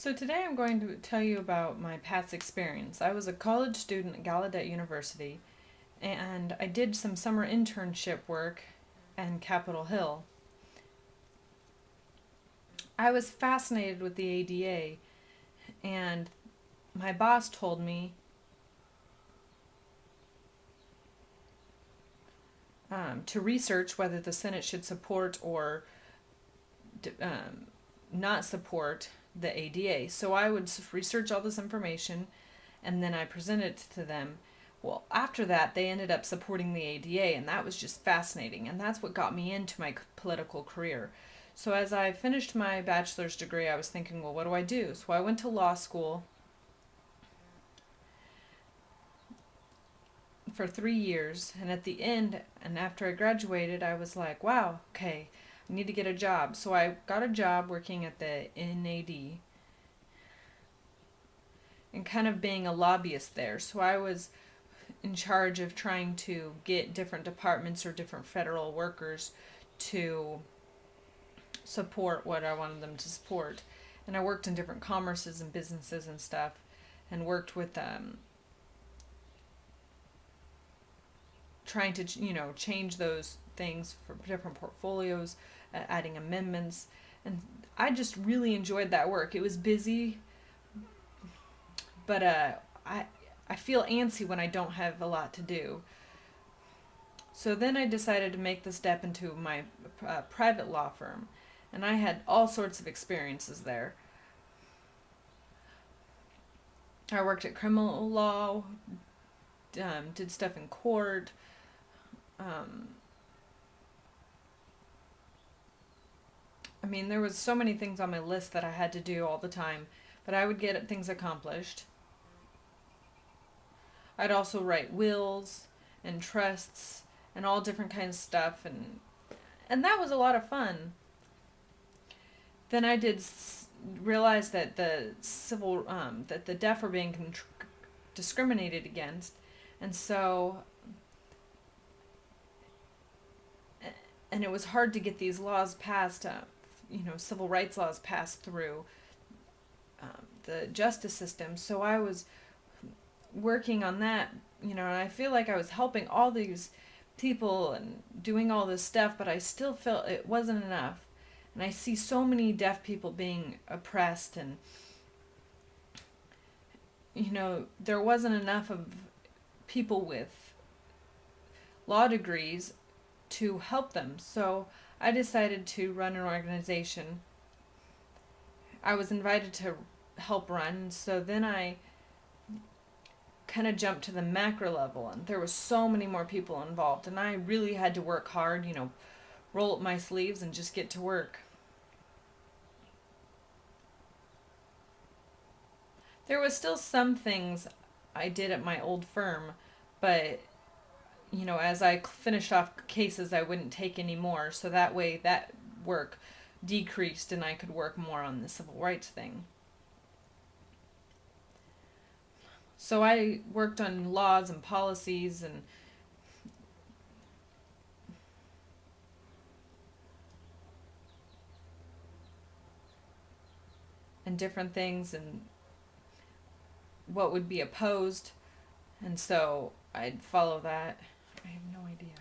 So today I'm going to tell you about my past experience. I was a college student at Gallaudet University, and I did some summer internship work in Capitol Hill. I was fascinated with the ADA, and my boss told me to research whether the Senate should support or um, not support the ADA. So I would research all this information and then I presented it to them. Well, after that, they ended up supporting the ADA, and that was just fascinating, and that's what got me into my political career. So, as I finished my bachelor's degree, I was thinking, well, what do I do? So, I went to law school for 3 years, and at the end, and after I graduated, I was like, wow, okay, I need to get a job. So, I got a job working at the NAD and kind of being a lobbyist there. So, I was in charge of trying to get different departments or different federal workers to support what I wanted them to support. And I worked in different commerces and businesses and stuff, and worked with trying to change those things for different portfolios, adding amendments, and I just really enjoyed that work. It was busy, but I I feel antsy when I don't have a lot to do. So then I decided to make the step into my private law firm, and I had all sorts of experiences there. I worked at criminal law, did stuff in court. Um, I mean, there was so many things on my list that I had to do all the time, but I would get things accomplished. I'd also write wills and trusts and all different kinds of stuff, and that was a lot of fun. Then I did realize that that the deaf were being discriminated against, and so and it was hard to get these laws passed, civil rights laws passed through the justice system. So I was working on that, and I feel like I was helping all these people and doing all this stuff, but I still felt it wasn't enough. And I see so many deaf people being oppressed, and there wasn't enough of people with law degrees to help them. So I decided to run an organization. I was invited to help run, so then I kind of jumped to the macro level, and there was so many more people involved, and I really had to work hard, roll up my sleeves and just get to work. There was still some things I did at my old firm, but as I finished off cases, I wouldn't take any more, so that way that work decreased and I could work more on the civil rights thing. So I worked on laws and policies and different things and what would be opposed, and so I'd follow that. I have no idea.